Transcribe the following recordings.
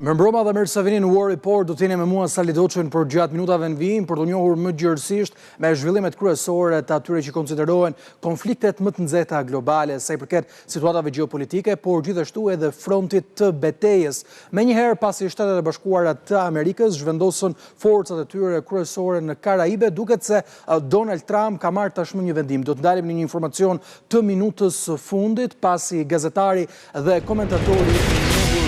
Mirëmbrëma dhe mirë se vini në War Report, do t'jeni me mua Sali Doçën për gjatë minutave në vijim për të njohur më gjërësisht me zhvillimet kryesore të atyre që konsiderohen konfliktet më të nxehta globale sa i përket situatave gjeopolitike, por gjithashtu edhe frontit të betejës. Menjëherë pasi Shtetet e Bashkuara të Amerikës zhvendosën forcat e tyre kryesore në Karaibe, duket se Donald Trump ka marrë tashmë një vendim. Do të ndalim në një informacion të minutës së fundit pasi gazetari dhe komentatori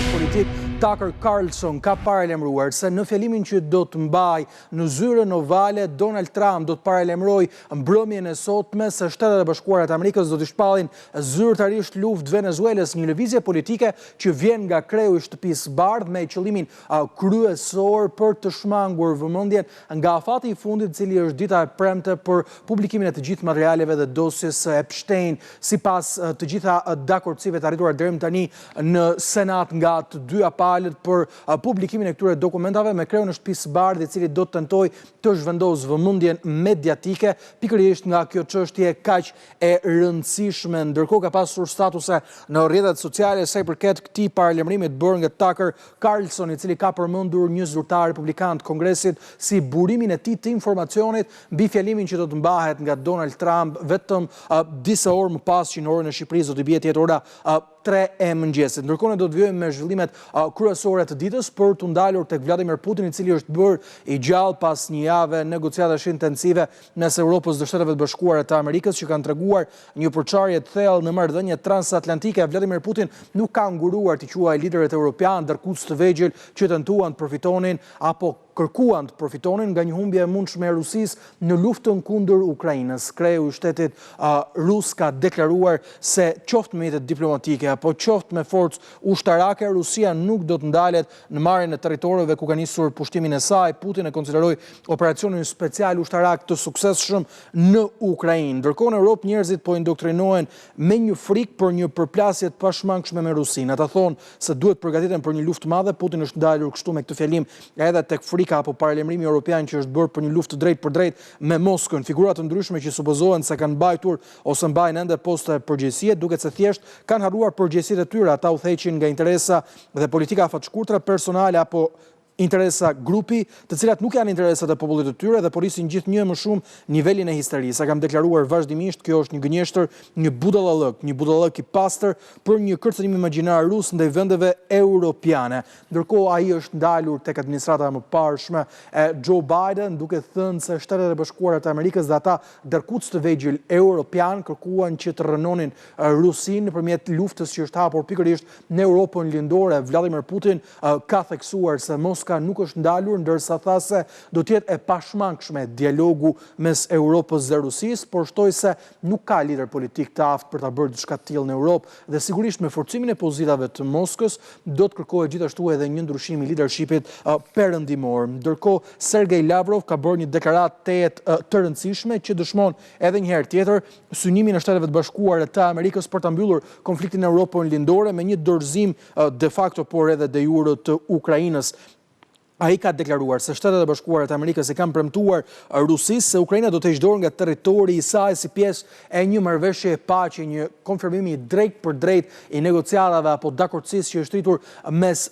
politik Tucker Carlson ka paralajmëruar se në fjalimin që do të mbaj në zyrën ovale, Donald Trump do të paralajmëroj mbrëmjen e sotme se Shtetet e Bashkuara të Amerikës do të shpallin zyrtarisht luftë Venezuelës, një lëvizje politike që vjen nga kreu i shtëpisë bardhë me qëllimin kryesor për të shmangur vëmendjen nga afati i fundit, i cili është dita e premte për publikimin e të gjithë materialeve dhe dosjes së Epstein, sipas të gjitha dakordsive të arritura deri më tani në Senat nga të dyja palët për publikimin e këtyre dokumentave me kreun e shtëpisë bardhë, i cili do të tentojë të zhvendosë vëmendjen mediatike pikërisht nga kjo çështje kaq e rëndësishme. Ndërkohë ka pasur statuse në rrjetet sociale sa i përket këtij paralajmërimi të bërë nga Tucker Carlson, i cili ka përmendur një zyrtar republikan të Kongresit si burimin e tij të informacionit mbi fjalimin që do të mbahet nga Donald Trump vetëm disa orë më pas që në orën e Shqipërisë do të bie tjetër ora 3 e mëngjesit. Ndërkohë ne do të vijmë me zhvillimet kryesore të ditës për të ndalur tek Vladimir Putin, i cili është bërë i gjallë pas një jave negociatash intensive mes Europës dhe Shteteve të Bashkuara të Amerikës që kanë treguar një përçarje të thellë në marrëdhënie transatlantike. Vladimir Putin nuk ka nguruar të quajë liderët evropian ndërkush të vegjël që tentuan të përfitonin apo kërkuan të përfitonin nga një humbje e mundshme e Rusisë në luftën kundër Ukrainës. Kreu i shtetit rus ka deklaruar se qoftë me mjetet diplomatike apo qoftë me forcë ushtarake, Rusia nuk do të ndalet në marrjen e territoreve ku ka nisur pushtimin e saj. Putin e konsideroi operacionin special ushtarak të suksesshëm në Ukrainë. Ndërkohë në Europë njerëzit po indoktrinohen me një frikë për një përplasje të pashmangshme me Rusinë. Ata thonë se duhet përgatiten për një luftë të madhe. Putin është ndalur kështu me këtë fjalim edhe tek apo paralajmërimi europian që është bërë për një luftë drejt për drejt me Moskën. Figura të ndryshme që supozohen se kanë mbajtur ose mbajnë ende poste përgjegjësie, duket se thjesht kanë harruar përgjegjësitë e tyre. Ata udhëheqin nga interesa dhe politika afatshkurtra personale apo interesa grupi, të cilat nuk janë interesat e popullit të tyre dhe porisin gjithnjë më shumë nivelin e histerisë. Sa kam deklaruar vazhdimisht, kjo është një gënjeshtër, një budallallëk i pastër për një kërcënim imagjinar rus ndaj vendeve europiane. Ndërkohë ai është ndalur tek administrata më parshme e Joe Biden, duke thënë se Shtetet e Bashkuara të Amerikës dhe ata dërkuc të vegjël europian kërkuan që të rënonin Rusinë nëpërmjet luftës që është hapur pikërisht në Europën lindore. Vladimir Putin ka theksuar se Moska nuk është ndalur, ndërsa tha se do të jetë e pashmangshme dialogu mes Europës dhe Rusisë, por shtoi se nuk ka lider politik të aftë për ta bërë diçka të tillë në Europë dhe sigurisht me forcimin e pozitave të Moskës do të kërkohet gjithashtu edhe një ndryshim i leadershipit perëndimor. Ndërkohë Sergej Lavrov ka bërë një deklaratë të rëndësishme që dëshmon edhe një herë tjetër synimin e Shteteve të Bashkuara të Amerikës për ta mbyllur konfliktin në Europën lindore me një dorëzim de facto por edhe de jure të Ukrainës. Ai ka deklaruar se Shtetet e Bashkuara të Amerikës e kanë premtuar Rusisë se Ukraina do të heqdorë nga territori i saj si pjesë e një marrëveshje paqe, një konfirmimi drejt për drejt i negociatave apo dakordësisë që është rritur mes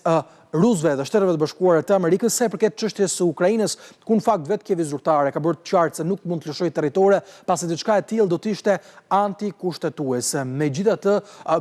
rusëve dhe Shteteve të Bashkuara të Amerikës sa i përket çështjes së Ukrainës, ku në fakt vetë Kievi zyrtare ka bërë të qartë se nuk mund të lëshojë territore, pasi diçka e tillë do të ishte antikushtetuese. Megjithatë,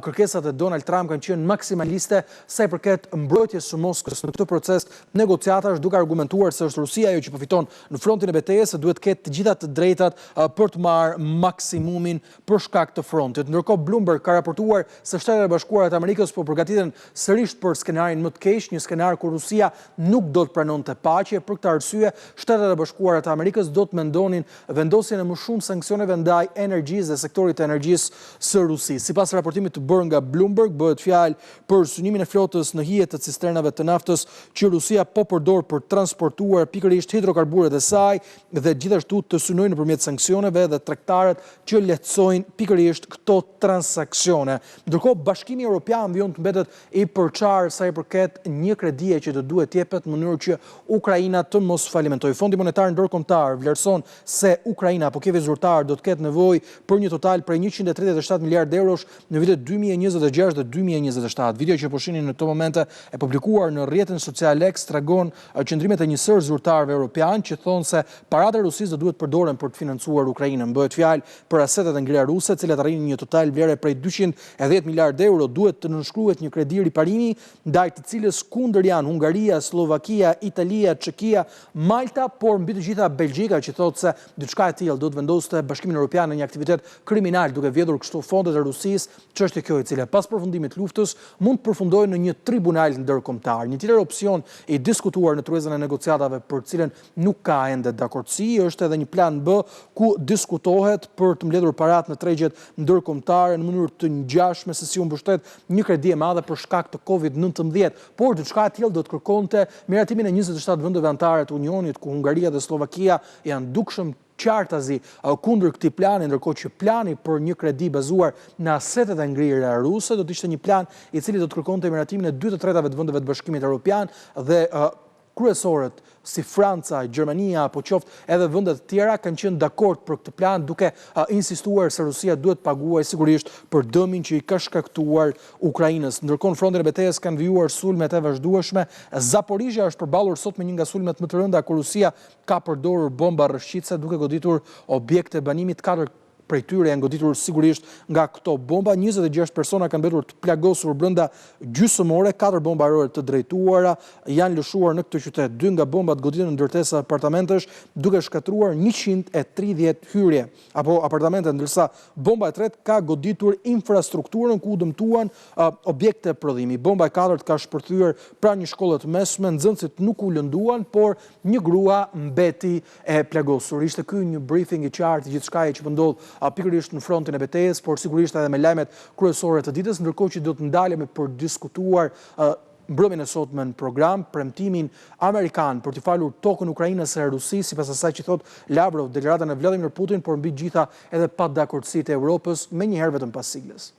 kërkesat e Donald Trump kanë qenë maksimaliste sa i përket mbrojtjes së Moskës në këtë proces negociatash, duke argumentuar se është Rusia ajo që përfiton në frontin e betejës, se duhet të ketë të gjitha të drejtat për të marrë maksimumin për shkak të frontit. Ndërkohë Bloomberg ka raportuar se Shtetet e Bashkuara të Amerikës po përgatiten sërish për skenarin më të keq, një skenar ku Rusia nuk do të pranonte paqe. Për këtë arsye, Shtetet e Bashkuara të Amerikës do të mendonin vendosjen e më shumë sanksioneve ndaj energjisë dhe sektorit të energjisë së Rusisë. Sipas raportimit të bërë nga Bloomberg, bëhet fjalë për synimin e flotës në hije të cisternave të naftës që Rusia po përdor për transportuar pikërisht hidrokarburet e saj dhe gjithashtu të synojnë nëpërmjet sanksioneve dhe tregtarët që lehtësojnë pikërisht këto transaksione. Ndërkohë Bashkimi Evropian vjen të mbetet i përçarë sa i përket një kredie që të duhet jepet në mënyrë që Ukraina të mos falimentojë. Fondi Monetar Ndërkombëtar vlerëson se Ukraina apo kievi zyrtar do të ketë nevojë për një total prej 137 miliardë eurosh në vitet 2026 dhe 2027. Video që po shihni në këto momente e publikuar në rrjetin social X tregon qëndrimet e një sër zyrtarëve europian që thonë se paratë e Rusisë do duhet përdoren për të financuar Ukrainën. Bëhet fjalë për asetet e ngrira ruse, të cilat arrin një total vlere prej 210 miliardë euro. Duhet të nënshkruhet një kredi riparimi ndaj të cilës kundër janë Hungaria, Slovakia, Italia, Çekia, Malta, por mbi të gjitha Belgjika, që thotë se diçka e tillë do të vendoste Bashkimin Evropian në një aktivitet kriminal duke vjedhur kështu fondet e Rusisë, çështje kjo e cila pas përfundimit luftës mund të përfundojë në një tribunal ndërkombëtar. Një tjetër opsion i diskutuar në tryezën e negociatave për të cilën nuk ka ende dakordsi është edhe një plan B ku diskutohet për të mbledhur paratë në tregjet ndërkombëtare në mënyrë të ngjashme se si u mbështet një kredi e madhe për shkak të Covid-19, por diçka e tillë do të kërkonte miratimin e 27 vendeve anëtare të Unionit, ku Hungaria dhe Slovakia janë dukshëm qartazi kundër këtij plani, ndërkohë që plani për një kredi bazuar në asetet e ngrira ruse do të ishte një plan i cili do të kërkonte miratimin e 2/3 të vendeve të Bashkimit Evropian dhe kryesorët si Franca, Gjermania apo qoftë edhe vendet të tjera kanë qenë dakord për këtë plan, duke insistuar se Rusia duhet paguajë sigurisht për dëmin që i ka shkaktuar Ukrainës. Ndërkohë në frontin e betejës kanë vijuar sulmet e vazhdueshme. Zaporizhia është përballur sot me një nga sulmet më të rënda ku Rusia ka përdorur bomba rrëshqitëse duke goditur objekte banimit. 4 prej tyre janë goditur sigurisht nga këto bomba. 26 persona kanë mbetur të plagosur brenda gjysmore, 4 bomba ajrore të drejtuara janë lëshuar në këtë qytet. 2 nga bombat goditën në ndërtesa apartamentesh, duke shkatruar 130 hyrje apo apartamente, ndërsa bomba e tretë ka goditur infrastrukturën ku dëmtuan objekte prodhimi. Bomba e katërt ka shpërthyer pranë një shkolle të mesme, nxënësit nuk u lënduan, por një grua mbeti e plagosur. Ishte ky një briefing i qartë i gjithçkaje që po ndodh pikërisht në frontin e betejës, por sigurisht edhe me lajmet kryesore të ditës, ndërkohë që do të ndalemi për diskutuar mbrëmjen e sotme në program, premtimin amerikan për të falur tokën Ukrainës e Rusisë, sipas asaj që thot Lavrov, deklaratën e Vladimir Putin, por mbi gjitha edhe pa dakordsitë e Europës, menjëherë vetëm pas sigles.